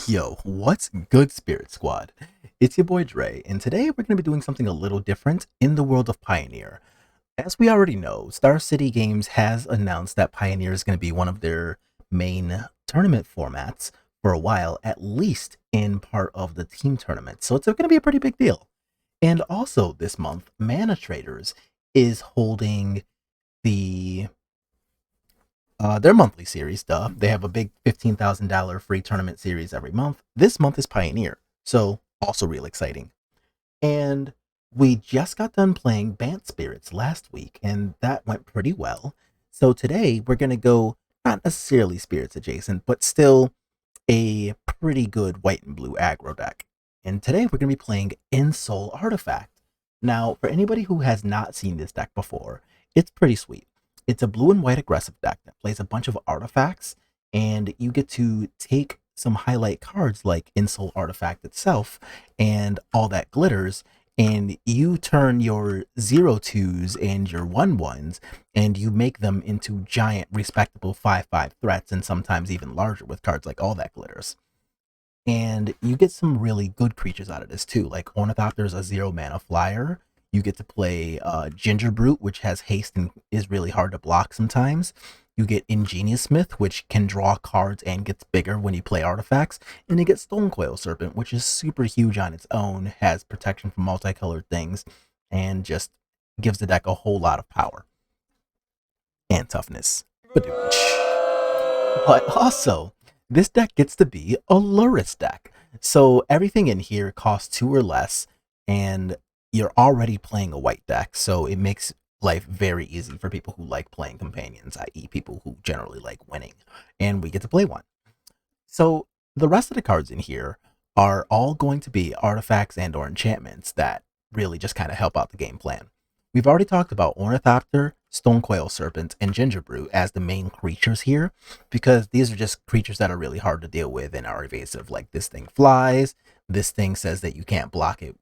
Yo, what's good, Spirit Squad? It's your boy Dre, and today we're going to be doing something a little different in the world of Pioneer. As we already know, Star City Games has announced that Pioneer is going to be one of their main tournament formats for a while, at least in part of the team tournament. So it's going to be a pretty big deal. And also this month, Mana Traders is holding the their monthly series, duh. They have a big $15,000 free tournament series every month. This month is Pioneer, so also real exciting. And we just got done playing Bant Spirits last week, and that went pretty well. So today we're going to go, not necessarily Spirits adjacent, but still a pretty good white and blue aggro deck. And today we're going to be playing Ensoul Artifact. Now, for anybody who has not seen this deck before, it's pretty sweet. It's a blue and white aggressive deck that plays a bunch of artifacts, and you get to take some highlight cards like Ensoul Artifact itself and all that glitters, and you turn your 0/2s and your 1/1s, and you make them into giant, respectable 5/5 threats, and sometimes even larger with cards like all that glitters. And you get some really good creatures out of this too, like Ornithopter's a 0 mana flyer. You get to play Ginger Brute, which has haste and is really hard to block sometimes. You get Ingenious Smith, which can draw cards and gets bigger when you play artifacts. And you get Stonecoil Serpent, which is super huge on its own, has protection from multicolored things, and just gives the deck a whole lot of power and toughness. But also, this deck gets to be a Lurrus deck. So everything in here costs 2 or less, and you're already playing a white deck, so it makes life very easy for people who like playing companions, i.e. people who generally like winning, and we get to play one. So the rest of the cards in here are all going to be artifacts and or enchantments that really just kind of help out the game plan. We've already talked about Ornithopter, Stonecoil Serpent, and Ginger Brew as the main creatures here, because these are just creatures that are really hard to deal with and are evasive. Like, this thing flies, this thing says that you can't block it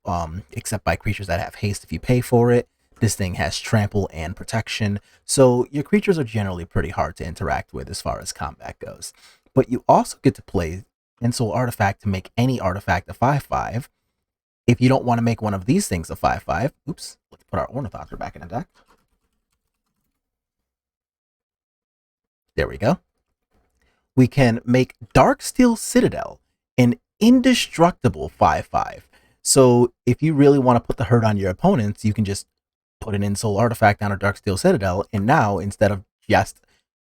except by creatures that have haste if you pay for it. This thing has trample and protection, so your creatures are generally pretty hard to interact with as far as combat goes. But you also get to play Ensoul Artifact to make any artifact a 5/5. If you don't want to make one of these things a 5/5, oops, let's put our Ornithopter back in the deck. There we go. We can make Darksteel Citadel an indestructible 5/5. So if you really want to put the hurt on your opponents, you can just put an Ensoul Artifact on a Darksteel Citadel, and now, instead of just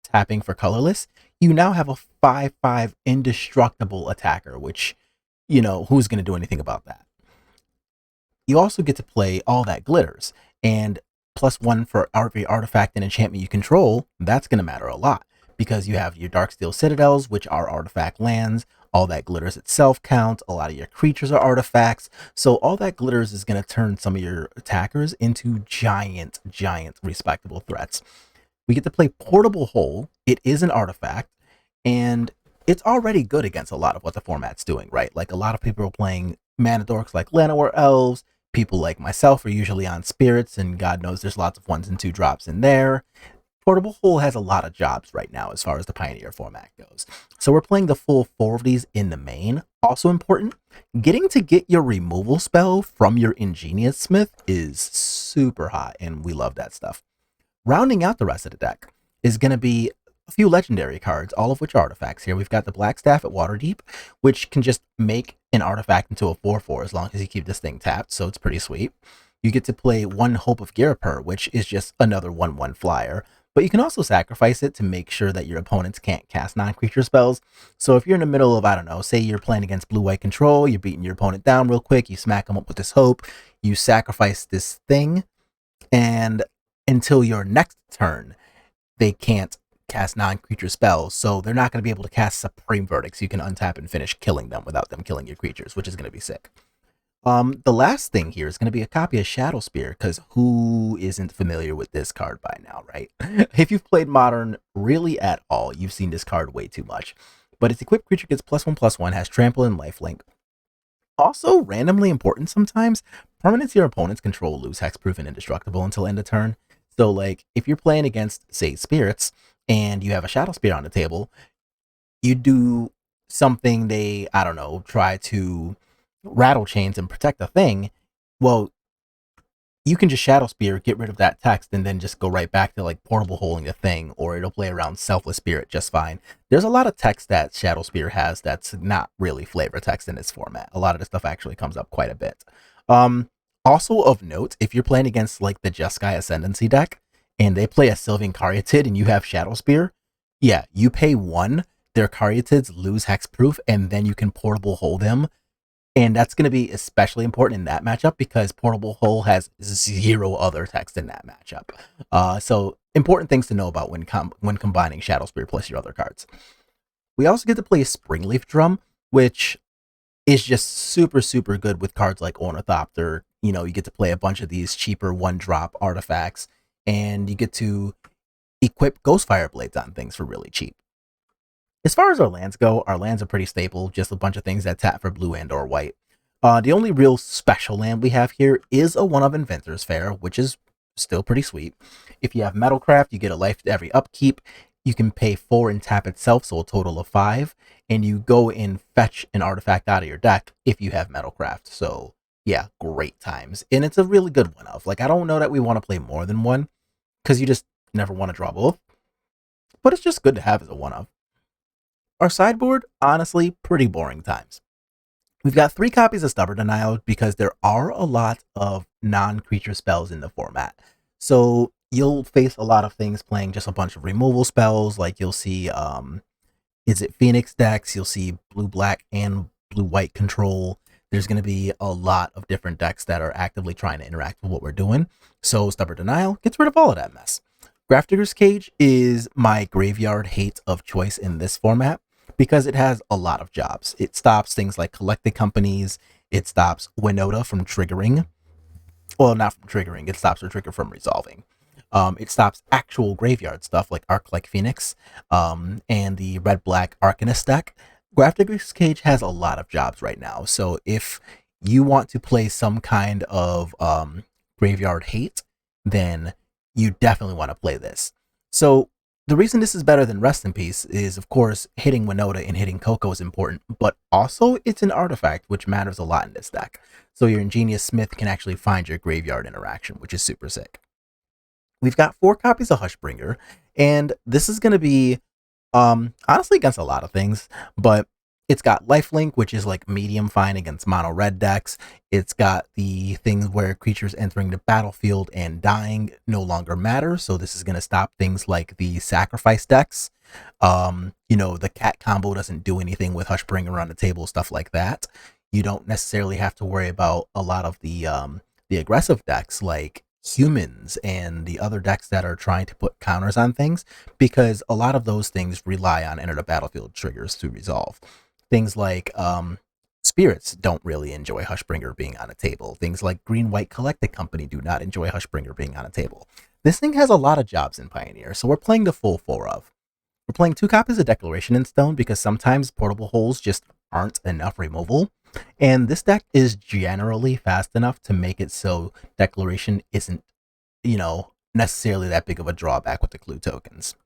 tapping for colorless, you now have a 5/5 indestructible attacker, which, you know, who's going to do anything about that? You also get to play all that glitters, and +1 for every artifact and enchantment you control. That's going to matter a lot, because you have your Darksteel Citadels, which are artifact lands. All that glitters itself counts. A lot of your creatures are artifacts. So all that glitters is going to turn some of your attackers into giant respectable threats. We get to play Portable Hole. It is an artifact, and it's already good against a lot of what the format's doing, right? Like, a lot of people are playing mana dorks like Llanowar Elves. People like myself are usually on Spirits, and God knows there's lots of 1s and 2 drops in there. Portable Hole has a lot of jobs right now as far as the Pioneer format goes. So we're playing the full 4 of these in the main. Also important, getting to get your removal spell from your Ingenious Smith is super hot, and we love that stuff. Rounding out the rest of the deck is going to be a few legendary cards, all of which are artifacts here. We've got the Blackstaff at Waterdeep, which can just make an artifact into a 4/4 as long as you keep this thing tapped, so it's pretty sweet. You get to play One Hope of Girapur, which is just another 1/1 flyer, but you can also sacrifice it to make sure that your opponents can't cast non-creature spells. So if you're in the middle of, I don't know, say you're playing against blue-white control, you're beating your opponent down real quick, you smack them up with this Hope, you sacrifice this thing, and until your next turn, they can't cast non-creature spells, so they're not going to be able to cast Supreme Verdict, so you can untap and finish killing them without them killing your creatures, which is going to be sick. The last thing here is going to be a copy of Shadow Spear, because who isn't familiar with this card by now, right? If you've played Modern really at all, you've seen this card way too much. But its equipped creature gets +1/+1, has trample and lifelink. Also, randomly important sometimes, permanents your opponents control lose hexproof and indestructible until end of turn. So, like, if you're playing against, say, Spirits, and you have a Shadow Spear on the table, you do something they, I don't know, try to rattle chains and protect a thing, well, you can just Shadow Spear, get rid of that text, and then just go right back to like portable holding the thing, or it'll play around Selfless Spirit just fine. There's a lot of text that Shadow Spear has that's not really flavor text in its format. A lot of the stuff actually comes up quite a bit. Also of note, if you're playing against like the Jeskai Ascendancy deck, and they play a Sylvan Caryatid and you have Shadow Spear, yeah, you pay 1, their Caryatids lose hexproof, and then you can portable hold them, and that's going to be especially important in that matchup because Portable Hull has 0 other text in that matchup. So important things to know about when combining Shadow Spear plus your other cards. We also get to play Springleaf Drum, which is just super, super good with cards like Ornithopter. You know, you get to play a bunch of these cheaper 1-drop artifacts, and you get to equip Ghostfire Blades on things for really cheap. As far as our lands go, our lands are pretty stable, just a bunch of things that tap for blue and or white. The only real special land we have here is a one of Inventor's Fair, which is still pretty sweet. If you have Metalcraft, you get a life to every upkeep. You can pay 4 and tap itself, so a total of 5. And you go and fetch an artifact out of your deck if you have Metalcraft. So yeah, great times. And it's a really good one of. Like, I don't know that we want to play more than one, because you just never want to draw both. But it's just good to have as a one of. Our sideboard, honestly, pretty boring times. We've got 3 copies of Stubborn Denial because there are a lot of non-creature spells in the format. So you'll face a lot of things playing just a bunch of removal spells, like you'll see Izzet Phoenix decks, you'll see blue-black and blue-white control. There's going to be a lot of different decks that are actively trying to interact with what we're doing. So Stubborn Denial gets rid of all of that mess. Grafdigger's Cage is my graveyard hate of choice in this format because it has a lot of jobs. It stops things like collected companies. It stops Winota from triggering. Well, not from triggering. It stops her trigger from resolving. It stops actual graveyard stuff like Arc-like Phoenix and the red-black Arcanist deck. Grafdigger's Cage has a lot of jobs right now. So if you want to play some kind of graveyard hate, then you definitely want to play this. So the reason this is better than Rest in Peace is, of course, hitting Winota and hitting Coco is important, but also it's an artifact, which matters a lot in this deck. So your Ingenious Smith can actually find your graveyard interaction, which is super sick. We've got 4 copies of Hushbringer, and this is going to be, honestly, against a lot of things, but it's got Lifelink, which is like medium fine against mono red decks. It's got the things where creatures entering the battlefield and dying no longer matter. So this is going to stop things like the sacrifice decks. You know, the cat combo doesn't do anything with Hushbringer on the table, stuff like that. You don't necessarily have to worry about a lot of the aggressive decks like Humans and the other decks that are trying to put counters on things, because a lot of those things rely on enter the battlefield triggers to resolve. Things like Spirits don't really enjoy Hushbringer being on a table. Things like Green-White Collected Company do not enjoy Hushbringer being on a table. This thing has a lot of jobs in Pioneer, so we're playing the full 4 of. We're playing 2 copies of Declaration in Stone because sometimes portable holes just aren't enough removal. And this deck is generally fast enough to make it so Declaration isn't, you know, necessarily that big of a drawback with the clue tokens.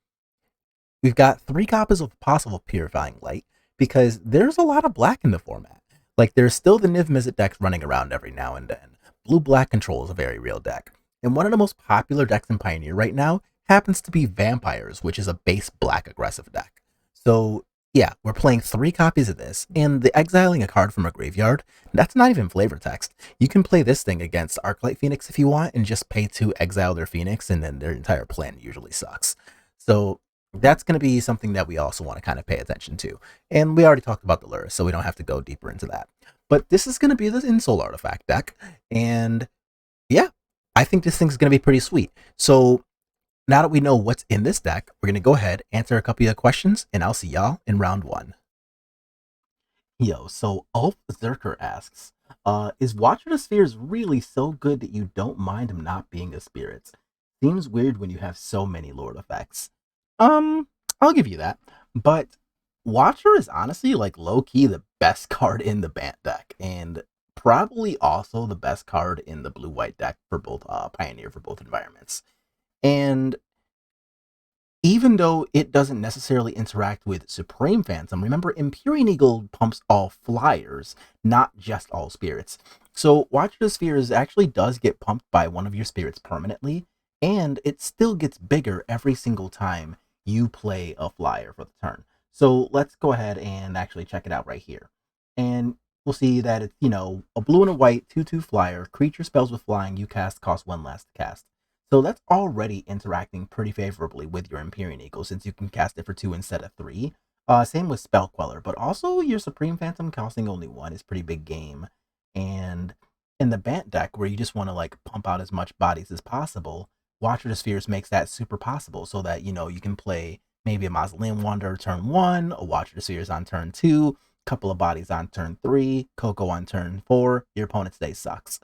We've got 3 copies of Possible Purifying Light because there's a lot of black in the format. Like, there's still the Niv Mizzet decks running around every now and then. Blue-black control is a very real deck. And one of the most popular decks in Pioneer right now happens to be Vampires, which is a base black aggressive deck. So yeah, we're playing 3 copies of this, and the exiling a card from a graveyard, that's not even flavor text. You can play this thing against Arclight Phoenix if you want, and just pay to exile their Phoenix, and then their entire plan usually sucks. So that's going to be something that we also want to kind of pay attention to. And we already talked about the Lurrus, so we don't have to go deeper into that. But this is going to be the Ensoul Artifact deck, and yeah, I think this thing's going to be pretty sweet. So now that we know what's in this deck, we're going to go ahead, answer a couple of questions, and I'll see y'all in round 1. Yo, so Ulf Zerker asks, is Watcher of the Spheres really so good that you don't mind him not being a spirit? Seems weird when you have so many Lord effects. I'll give you that. But Watcher is honestly like low-key the best card in the Bant deck, and probably also the best card in the blue-white deck for both Pioneer for both environments. And even though it doesn't necessarily interact with Supreme Phantom, remember Empyrean Eagle pumps all flyers, not just all spirits. So Watcher of the Spheres actually does get pumped by one of your spirits permanently, and it still gets bigger every single time you play a flyer for the turn. So let's go ahead and actually check it out right here. And we'll see that it's, a blue and a white 2/2 flyer, creature spells with flying you cast cost 1 less to cast. So that's already interacting pretty favorably with your Empyrean Eagle, since you can cast it for 2 instead of 3. Same with Spell Queller, but also your Supreme Phantom costing only 1 is pretty big game. And in the Bant deck, where you just want to like pump out as much bodies as possible, Watcher of the Spheres makes that super possible, so that you can play maybe a Mausoleum Wanderer turn 1, a Watcher of the Spheres on turn 2, couple of bodies on turn 3, Coco on turn 4, your opponent's day sucks.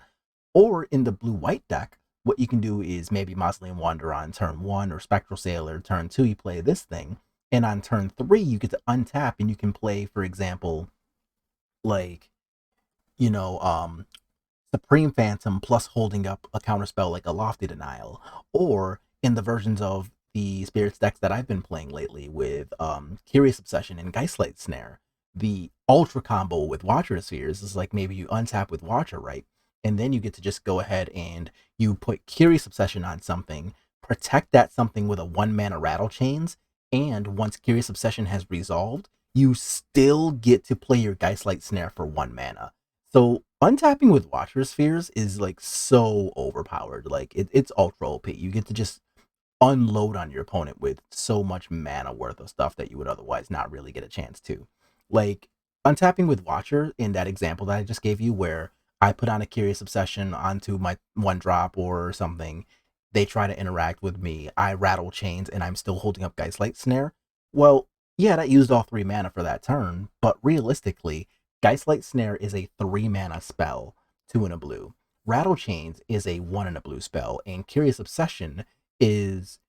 Or in the blue-white deck, what you can do is maybe Mausoleum Wanderer on turn 1 or Spectral Sailor turn 2, you play this thing. And on turn 3, you get to untap and you can play, for example, like, Supreme Phantom plus holding up a counterspell like a Lofty Denial. Or in the versions of the Spirits decks that I've been playing lately with Curious Obsession and Geistlight Snare, the Ultra combo with Watcher of the Spheres is like maybe you untap with Watcher, right? And then you get to just go ahead and you put Curious Obsession on something, protect that something with a 1-mana Rattle Chains, and once Curious Obsession has resolved, you still get to play your Geistlight Snare for 1 mana. So untapping with Watcher Spheres is like so overpowered. Like it's ultra OP. You get to just unload on your opponent with so much mana worth of stuff that you would otherwise not really get a chance to. Like untapping with Watcher in that example that I just gave you, where I put on a Curious Obsession onto my 1-drop or something, they try to interact with me, I rattle chains, and I'm still holding up Geistlight Snare. Well, yeah, that used all 3 mana for that turn, but realistically, Geistlight Snare is a 3-mana spell, 2 in a blue. Rattle Chains is a 1 in a blue spell, and Curious Obsession is,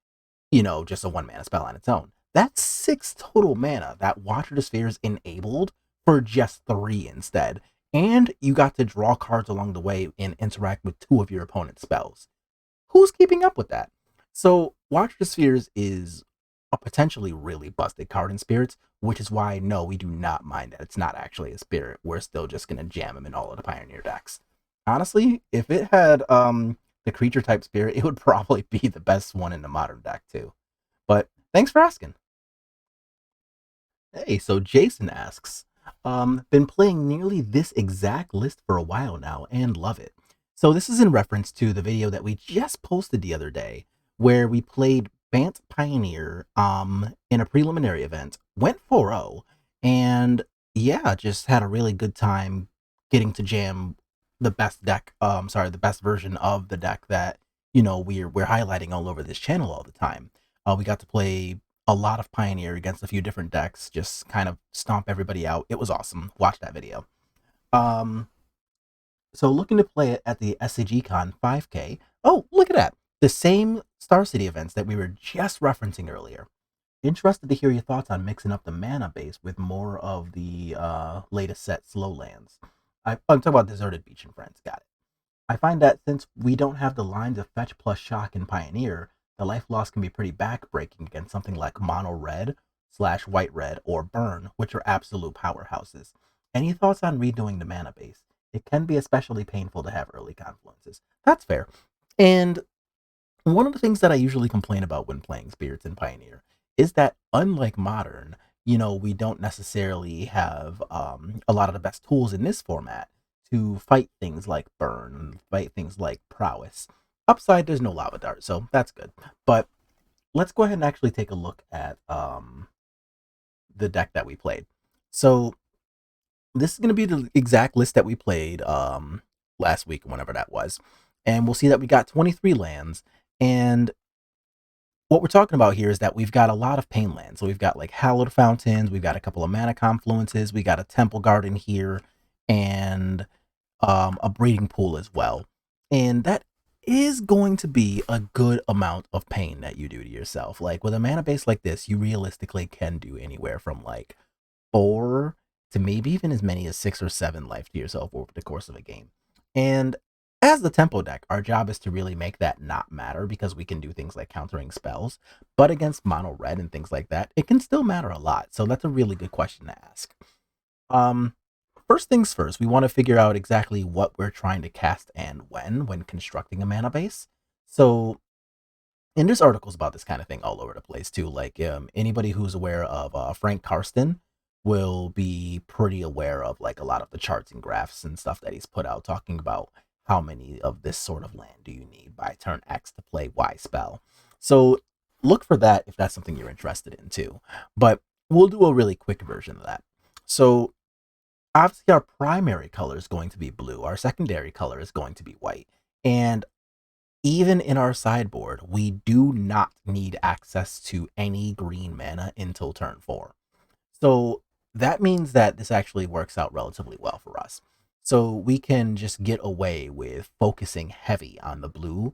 just a 1-mana spell on its own. That's 6 total mana that Watcher of the Spheres enabled for just 3 instead. And you got to draw cards along the way and interact with 2 of your opponent's spells. Who's keeping up with that? So Watcher of the Spheres is a potentially really busted card in Spirits, which is why, no, we do not mind that it's not actually a Spirit. We're still just going to jam him in all of the Pioneer decks. Honestly, if it had the creature type Spirit, it would probably be the best one in the Modern deck too. But thanks for asking. Hey, so Jason asks, been playing nearly this exact list for a while now and love it. So this is in reference to the video that we just posted the other day, where we played Bant Pioneer in a preliminary event, went 4-0, and yeah, just had a really good time getting to jam the best deck, the best version of the deck that, we're highlighting all over this channel all the time. We got to play a lot of Pioneer against a few different decks, just kind of stomp everybody out. It was awesome. Watch that video. So looking to play it at the SCGCon 5K. Oh, look at that. The same Star City events that we were just referencing earlier. Interested to hear your thoughts on mixing up the mana base with more of the latest set slow lands. I'm talking about Deserted Beach and Friends. Got it. I find that since we don't have the lines of fetch plus shock in Pioneer, the life loss can be pretty backbreaking against something like mono red / white red or burn, which are absolute powerhouses. Any thoughts on redoing the mana base? It can be especially painful to have early confluences. That's fair. And one of the things that I usually complain about when playing Spirits in Pioneer is that, unlike Modern, we don't necessarily have a lot of the best tools in this format to fight things like burn, fight things like prowess. Upside, there's no lava dart, so that's good. But let's go ahead and actually take a look at the deck that we played. So this is going to be the exact list that we played last week, whenever that was. And we'll see that we got 23 lands. And what we're talking about here is that we've got a lot of pain lands. So we've got like Hallowed Fountains, we've got a couple of Mana Confluences, we got a Temple Garden here, and a Breeding Pool as well. And that is going to be a good amount of pain that you do to yourself. Like with a mana base like this, you realistically can do anywhere from like 4 to maybe even as many as 6 or 7 life to yourself over the course of a game. And As the tempo deck, our job is to really make that not matter because we can do things like countering spells. But against mono red and things like that, it can still matter a lot. So that's a really good question to ask. Um, First things first, we want to figure out exactly what we're trying to cast and when constructing a mana base. So, and there's articles about this kind of thing all over the place too. Like anybody who's aware of Frank Karsten will be pretty aware of like a lot of the charts and graphs and stuff that he's put out talking about how many of this sort of land do you need by turn X to play Y spell. So look for that if that's something you're interested in too. But we'll do a really quick version of that. So obviously our primary color is going to be blue. Our secondary color is going to be white. And even in our sideboard, we do not need access to any green mana until turn 4. So that means that this actually works out relatively well for us. So we can just get away with focusing heavy on the blue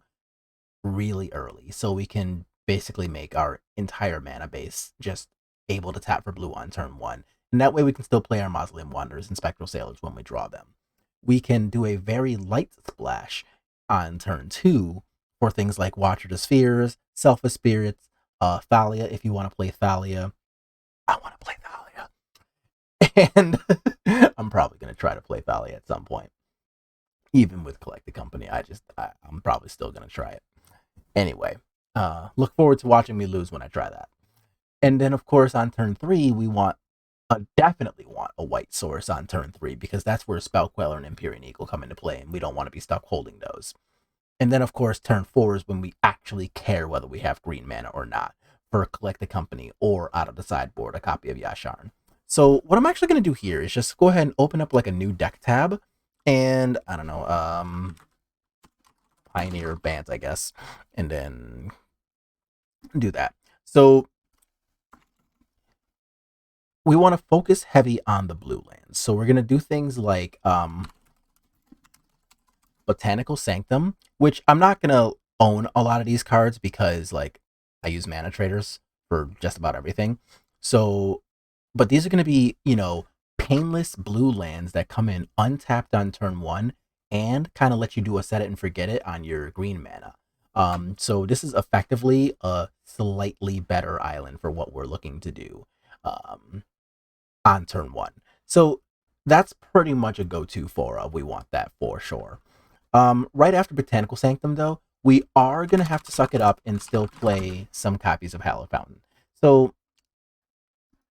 really early. So we can basically make our entire mana base just able to tap for blue on turn 1. And that way we can still play our Mausoleum Wanderers and Spectral Sailors when we draw them. We can do a very light splash on turn 2 for things like Watcher the Spheres, Selfish Spirits, Thalia if you want to play Thalia. I want to play Thalia. And I'm probably going to try to play Thalia at some point. Even with Collect the Company, I'm probably still going to try it. Anyway, look forward to watching me lose when I try that. And then, of course, on turn 3, we definitely want a white source on turn 3 because that's where Spell Queller and Empyrean Eagle come into play, and we don't want to be stuck holding those. And then, of course, turn 4 is when we actually care whether we have green mana or not for Collect the Company or out of the sideboard a copy of Yasharn. So what I'm actually going to do here is just go ahead and open up like a new deck tab, and I don't know, Pioneer Bant, I guess, and then do that. So we want to focus heavy on the blue lands. So we're going to do things like Botanical Sanctum, which I'm not going to own a lot of these cards because like I use mana traders for just about everything. So, but these are going to be, painless blue lands that come in untapped on turn 1 and kind of let you do a set it and forget it on your green mana. So this is effectively a slightly better island for what we're looking to do on turn 1. So that's pretty much a go-to for we want that for sure. Right after Botanical Sanctum, though, we are going to have to suck it up and still play some copies of Hallowed Fountain. So,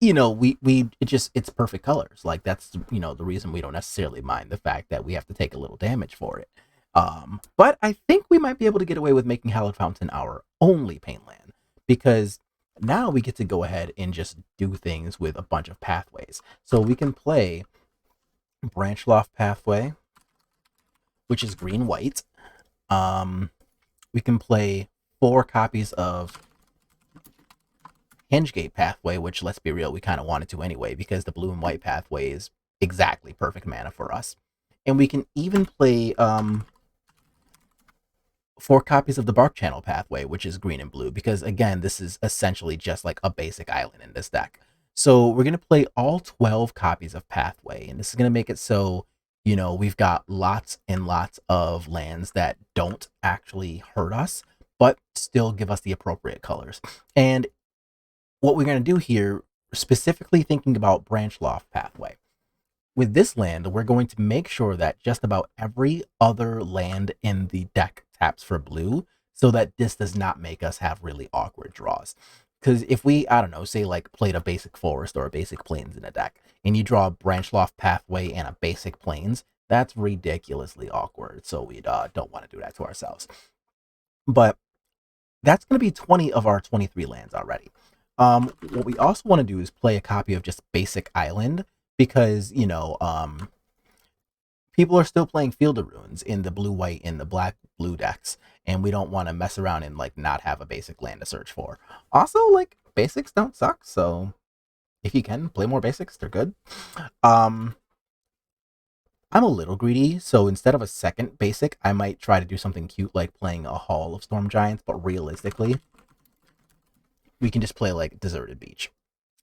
it's perfect colors. Like, that's, the reason we don't necessarily mind the fact that we have to take a little damage for it. But I think we might be able to get away with making Hallowed Fountain our only pain land because now we get to go ahead and just do things with a bunch of pathways. So we can play Branchloft Pathway, which is green-white. We can play 4 copies of Hingegate Pathway, which, let's be real, we kind of wanted to anyway, because the blue and white pathway is exactly perfect mana for us. And we can even play 4 copies of the Bark Channel Pathway, which is green and blue, because, again, this is essentially just like a basic island in this deck. So we're going to play all 12 copies of Pathway, and this is going to make it so we've got lots and lots of lands that don't actually hurt us, but still give us the appropriate colors. And what we're going to do here, specifically thinking about Branchloft Pathway, with this land, we're going to make sure that just about every other land in the deck taps for blue, so that this does not make us have really awkward draws. Because if we, I don't know, say like played a basic forest or a basic plains in a deck, and you draw a Branchloft Pathway and a basic plains, that's ridiculously awkward. So we don't want to do that to ourselves. But that's going to be 20 of our 23 lands already. What we also want to do is play a copy of just basic island, because, people are still playing Field of Ruins in the blue-white and the black-blue decks, and we don't want to mess around and, like, not have a basic land to search for. Also, like, basics don't suck, so if you can, play more basics. They're good. I'm a little greedy, so instead of a second basic, I might try to do something cute like playing a Hall of Storm Giants, but realistically, we can just play, like, Deserted Beach.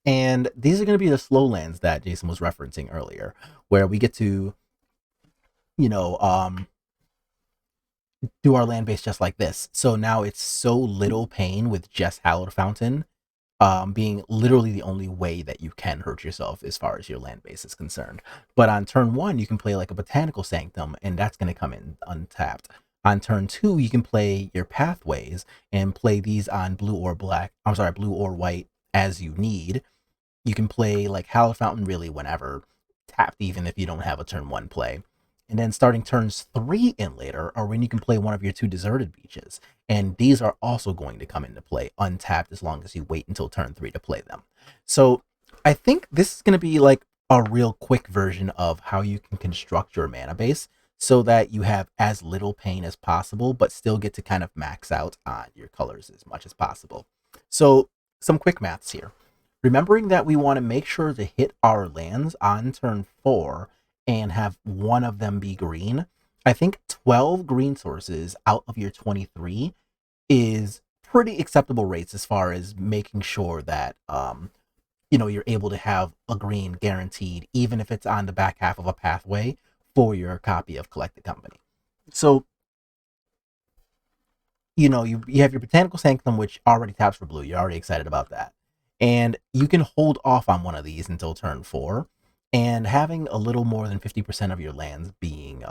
And these are going to be the slow lands that Jason was referencing earlier, where we get to do our land base just like this. So now it's so little pain with just Hallowed Fountain being literally the only way that you can hurt yourself as far as your land base is concerned. But on turn 1, you can play like a Botanical Sanctum, and that's going to come in untapped. On turn 2, you can play your Pathways and play these on blue or white as you need. You can play like Hallowed Fountain really whenever, tapped even if you don't have a turn 1 play. And then starting turns 3 and later are when you can play one of your 2 Deserted Beaches. And these are also going to come into play untapped as long as you wait until turn 3 to play them. So I think this is going to be like a real quick version of how you can construct your mana base so that you have as little pain as possible, but still get to kind of max out on your colors as much as possible. So some quick maths here. Remembering that we want to make sure to hit our lands on turn 4 and have one of them be green, I think 12 green sources out of your 23 is pretty acceptable rates as far as making sure that you're able to have a green guaranteed, even if it's on the back half of a pathway for your copy of Collected Company. So you have your Botanical Sanctum, which already taps for blue. You're already excited about that. And you can hold off on one of these until turn 4. And having a little more than 50% of your lands being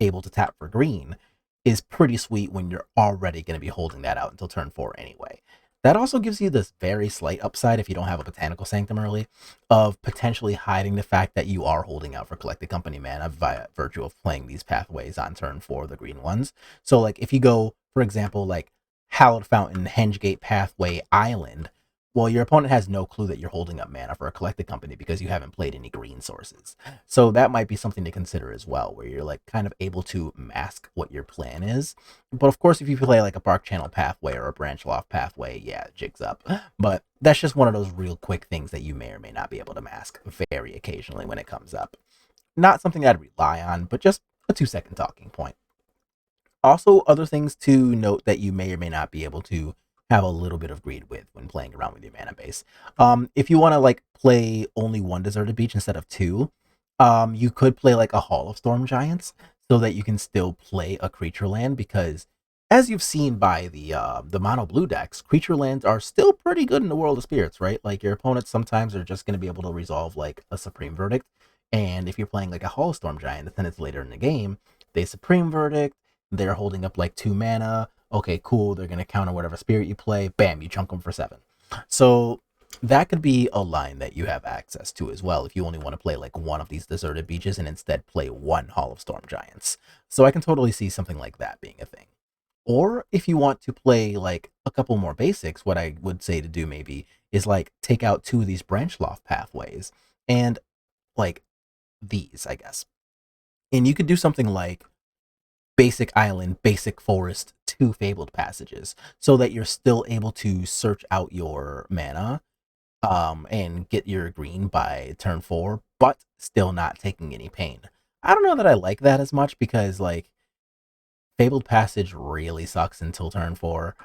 able to tap for green is pretty sweet when you're already going to be holding that out until turn 4 anyway. That also gives you this very slight upside, if you don't have a Botanical Sanctum early, of potentially hiding the fact that you are holding out for Collected Company mana via virtue of playing these pathways on turn 4, the green ones. So like if you go, for example, like Hallowed Fountain, Hengegate Pathway, Island, well, your opponent has no clue that you're holding up mana for a Collected Company because you haven't played any green sources. So that might be something to consider as well, where you're like kind of able to mask what your plan is. But of course, if you play like a Bark Channel Pathway or a Branch Loft Pathway, yeah, jig's up. But that's just one of those real quick things that you may or may not be able to mask very occasionally when it comes up. Not something I'd rely on, but just a 2-second talking point. Also, other things to note that you may or may not be able to have a little bit of greed with when playing around with your mana base. If you want to like play only one Deserted Beach instead of 2, you could play like a Hall of Storm Giants so that you can still play a creature land, because as you've seen by the mono blue decks, creature lands are still pretty good in the World of Spirits, right? Like your opponents sometimes are just going to be able to resolve like a Supreme Verdict, and if you're playing like a Hall of Storm Giant, then it's later in the game, they Supreme Verdict, they're holding up like 2 mana. Okay, cool. They're going to counter whatever spirit you play. Bam, you chunk them for 7. So that could be a line that you have access to as well if you only want to play like one of these Deserted Beaches and instead play one Hall of Storm Giants. So I can totally see something like that being a thing. Or if you want to play like a couple more basics, what I would say to do maybe is like take out 2 of these Branch Loft Pathways and like these, I guess. And you could do something like Basic Island, Basic Forest, 2 Fabled Passages, so that you're still able to search out your mana and get your green by turn 4, but still not taking any pain. I don't know that I like that as much, because like Fabled Passage really sucks until turn 4,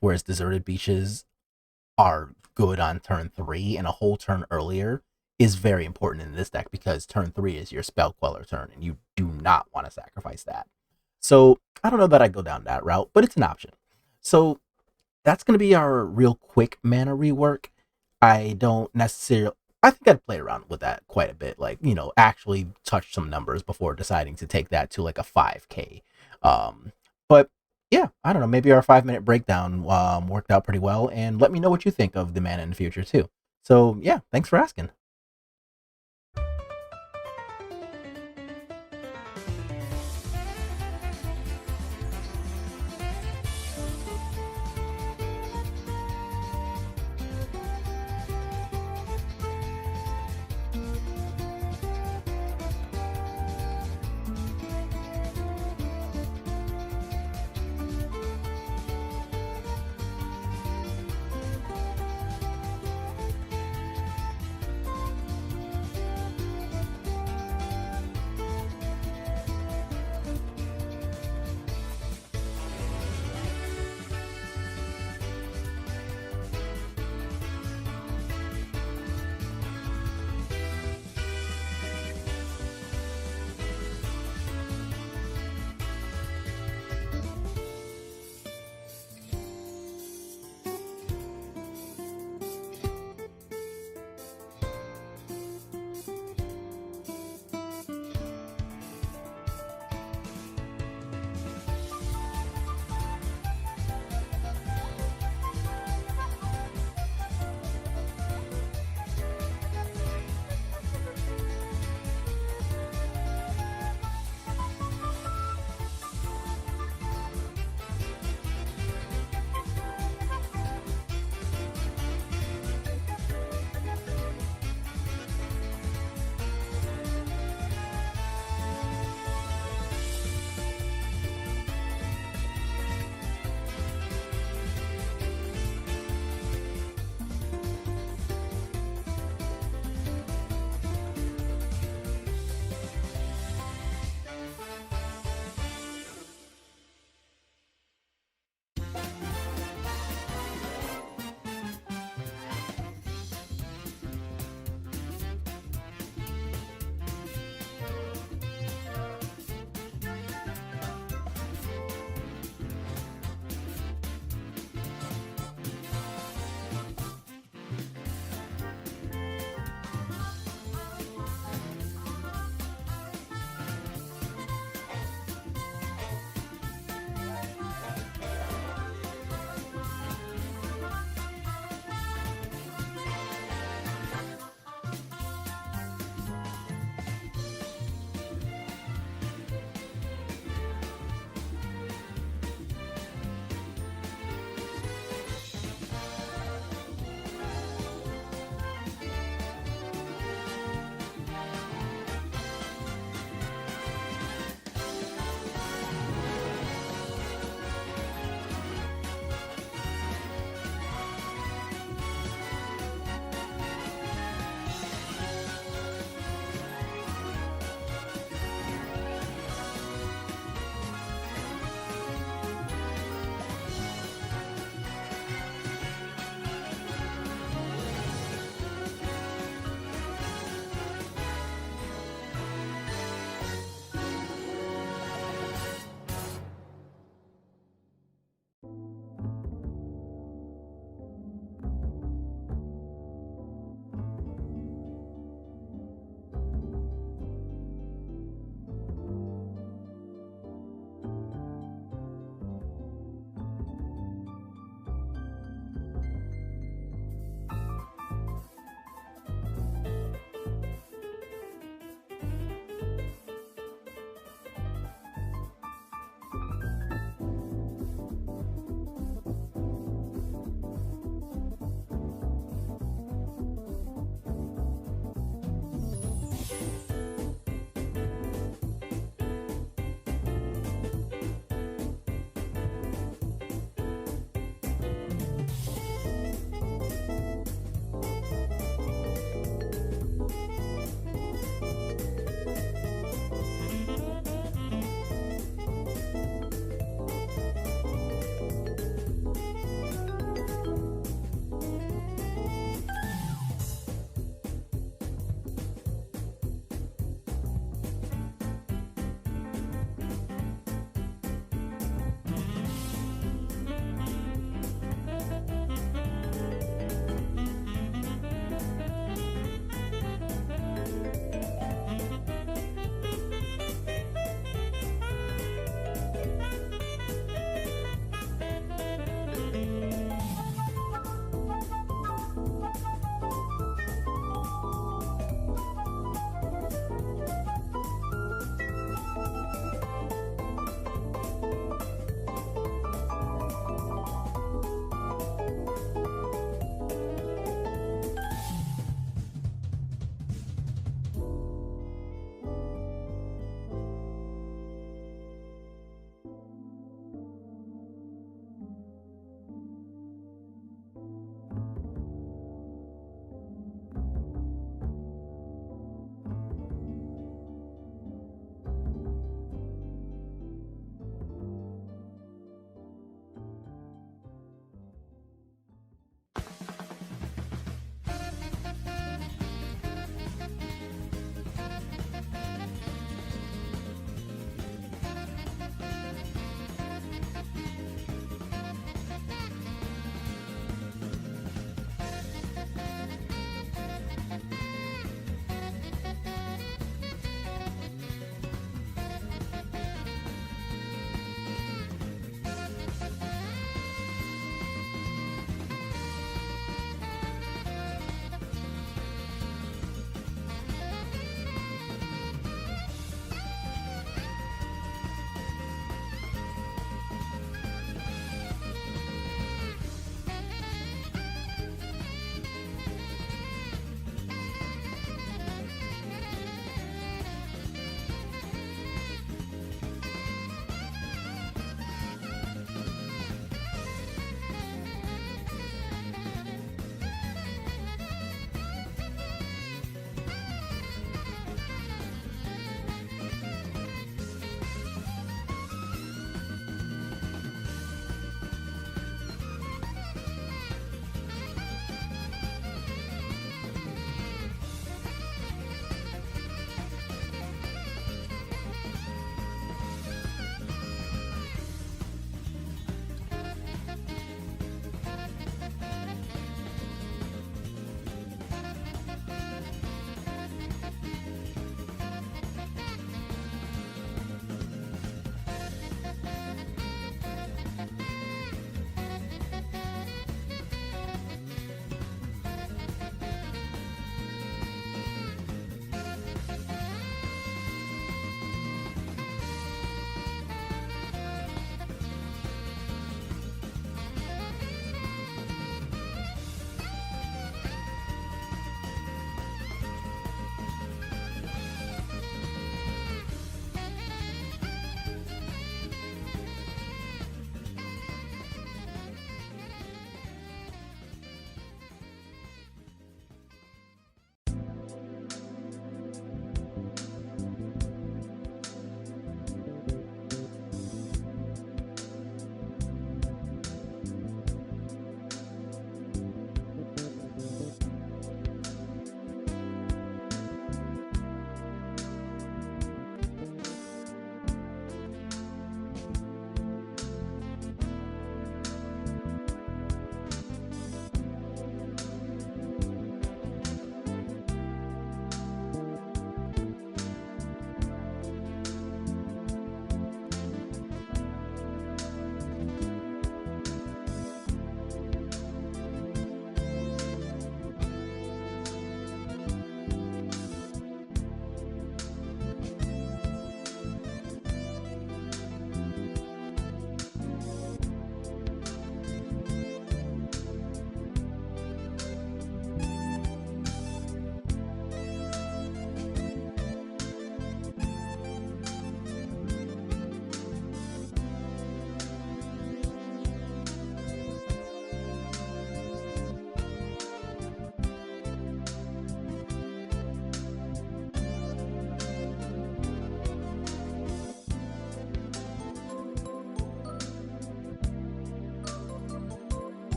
whereas Deserted Beaches are good on turn 3, and a whole turn earlier is very important in this deck because turn 3 is your Spell Queller turn, and you do not want to sacrifice that. So I don't know that I'd go down that route, but it's an option. So that's going to be our real quick mana rework. I don't necessarily, I think I'd play around with that quite a bit, like, actually touch some numbers before deciding to take that to like a 5K. But yeah, I don't know, maybe our 5-minute breakdown worked out pretty well, and let me know what you think of the mana in the future too. So yeah, thanks for asking.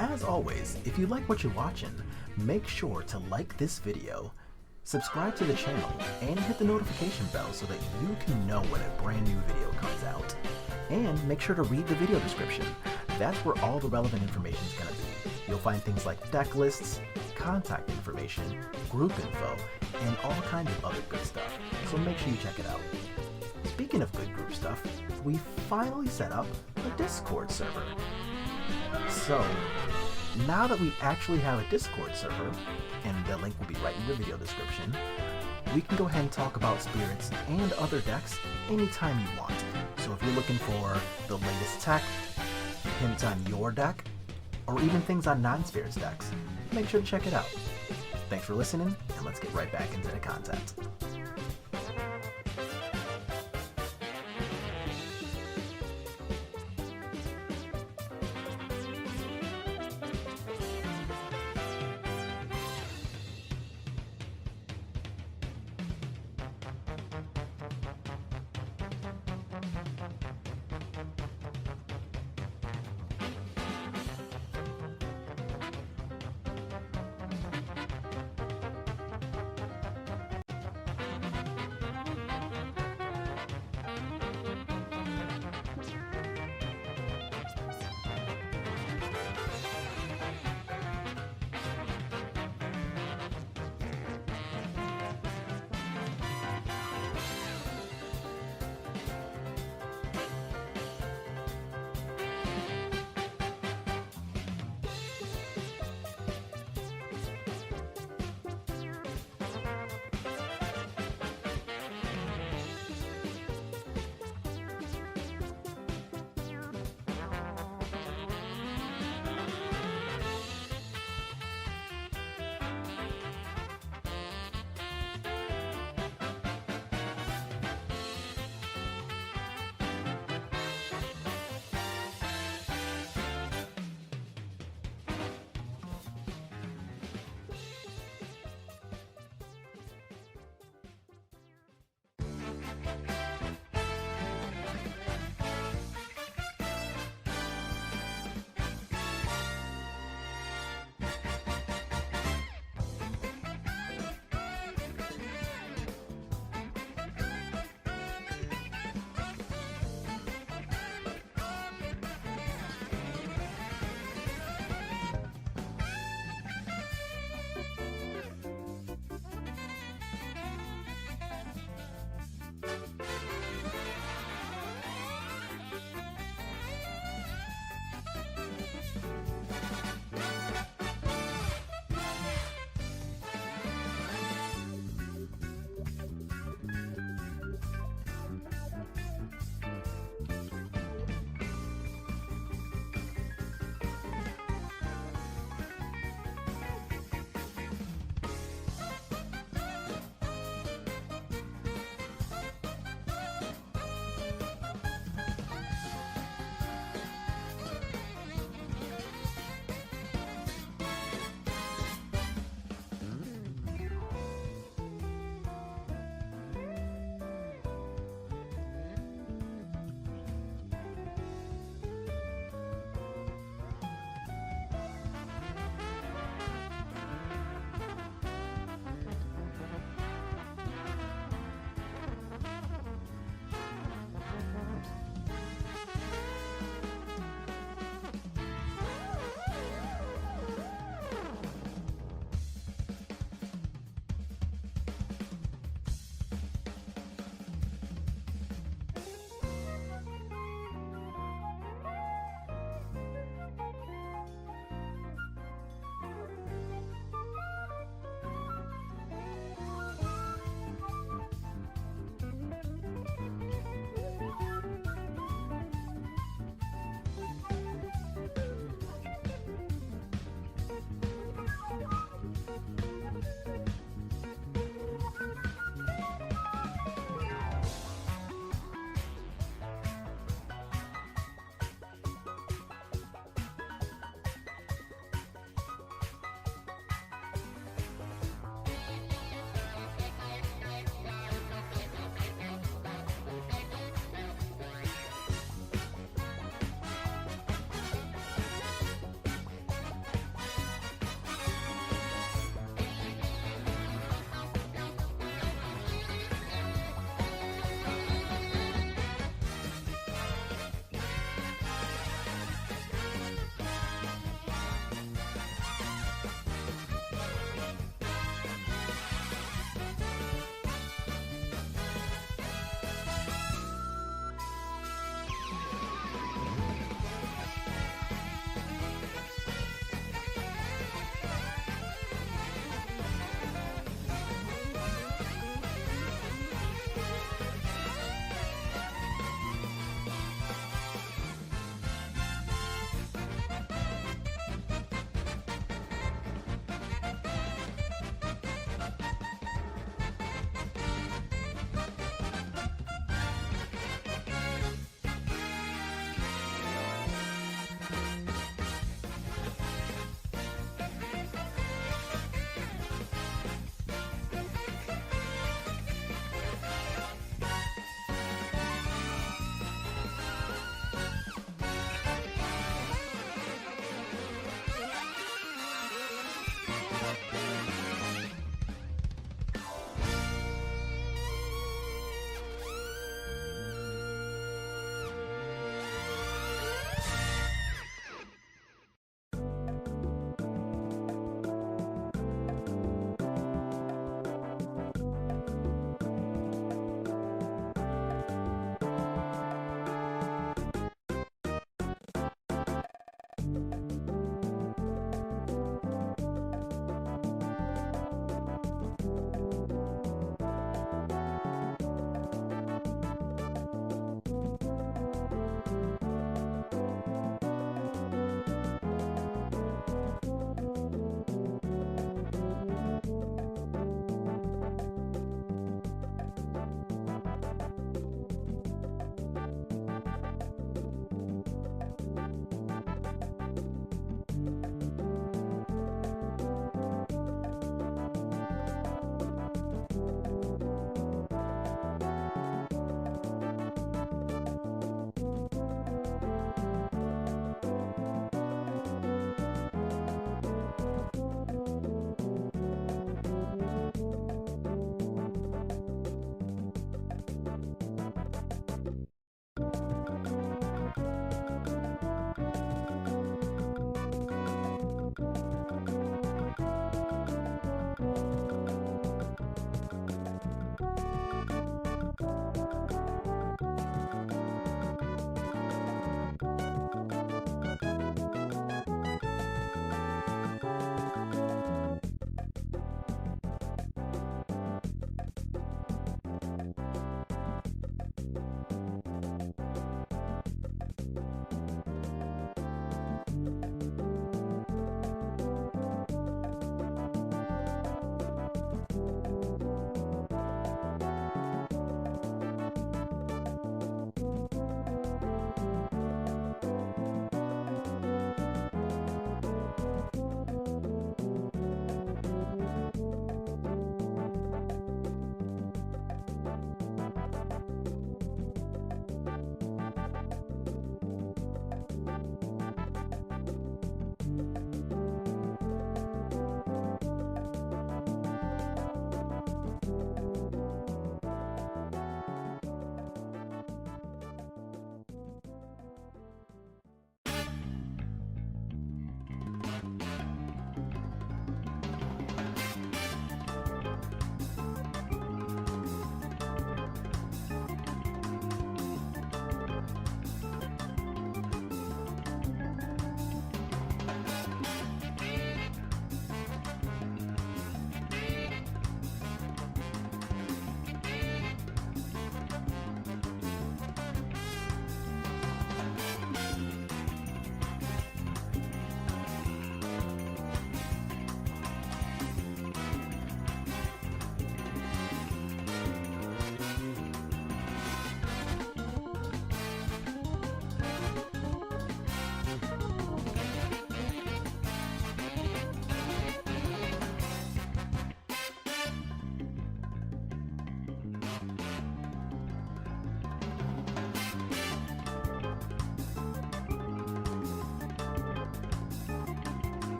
As always, if you like what you're watching, make sure to like this video, subscribe to the channel, and hit the notification bell so that you can know when a brand new video comes out. And make sure to read the video description. That's where all the relevant information is going to be. You'll find things like deck lists, contact information, group info, and all kinds of other good stuff. So make sure you check it out. Speaking of good group stuff, we finally set up a Discord server. So, now that we actually have a Discord server, and the link will be right in the video description, we can go ahead and talk about spirits and other decks anytime you want. So if you're looking for the latest tech, hints on your deck, or even things on non-spirits decks, make sure to check it out. Thanks for listening, and let's get right back into the content.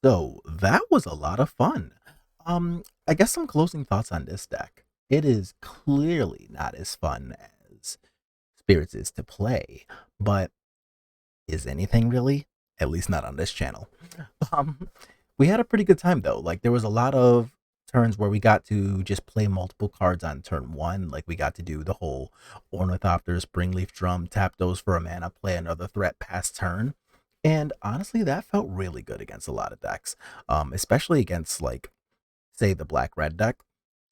So that was a lot of fun. I guess some closing thoughts on this deck. It is clearly not as fun as Spirits is to play, but is anything really? At least not on this channel. Um, we had a pretty good time though. Like there was a lot of turns where we got to just play multiple cards on turn one. Like we got to do the whole Ornithopter, Springleaf Drum, tap those for a mana, play another threat past turn. And honestly, that felt really good against a lot of decks, especially against like say the black red deck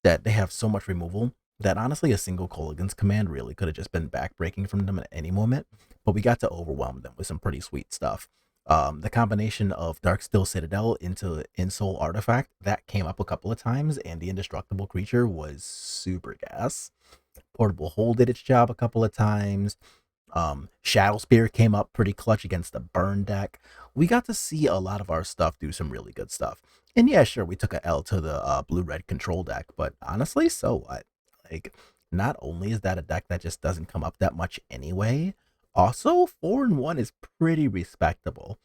that they have so much removal that honestly a single Kolaghan's command really could have just been backbreaking from them at any moment. But we got to overwhelm them with some pretty sweet stuff. The combination of Darksteel Citadel into Ensoul Artifact that came up a couple of times, and the indestructible creature was super gas. Portable Hole did its job a couple of times. Shadow Spear came up pretty clutch against the burn deck. We got to see a lot of our stuff do some really good stuff. And yeah, sure, we took a L to the blue-red control deck, but honestly, so what? Like, not only is that a deck that just doesn't come up that much anyway, also 4-1 is pretty respectable.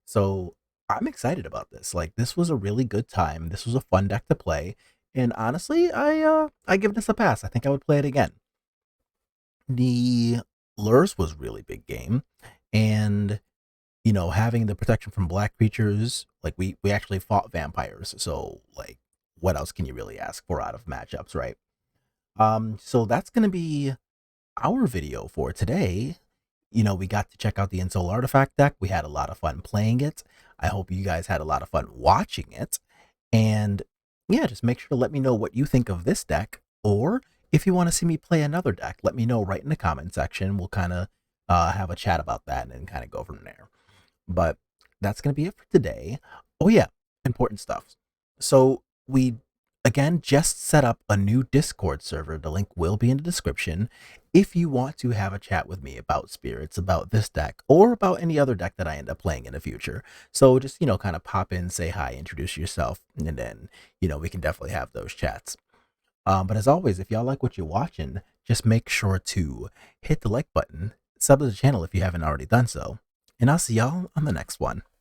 So I'm excited about this. Like, this was a really good time. This was a fun deck to play. And honestly, I give this a pass. I think I would play it again. The Lurrus was really big game, and you know, having the protection from black creatures, like we actually fought vampires, so like what else can you really ask for out of matchups, right? So that's gonna be our video for today. You know, we got to check out the Ensoul Artifact deck. We had a lot of fun playing it. I hope you guys had a lot of fun watching it. And yeah, just make sure to let me know what you think of this deck, or if you want to see me play another deck, let me know right in the comment section. We'll kind of have a chat about that and then kind of go from there. But that's going to be it for today. Oh yeah, important stuff. So we again just set up a new Discord server. The link will be in the description if you want to have a chat with me about Spirits, about this deck, or about any other deck that I end up playing in the future. So just, you know, kind of pop in, say hi, introduce yourself, and then, you know, we can definitely have those chats. But as always, if y'all like what you're watching, just make sure to hit the like button, sub to the channel if you haven't already done so, and I'll see y'all on the next one.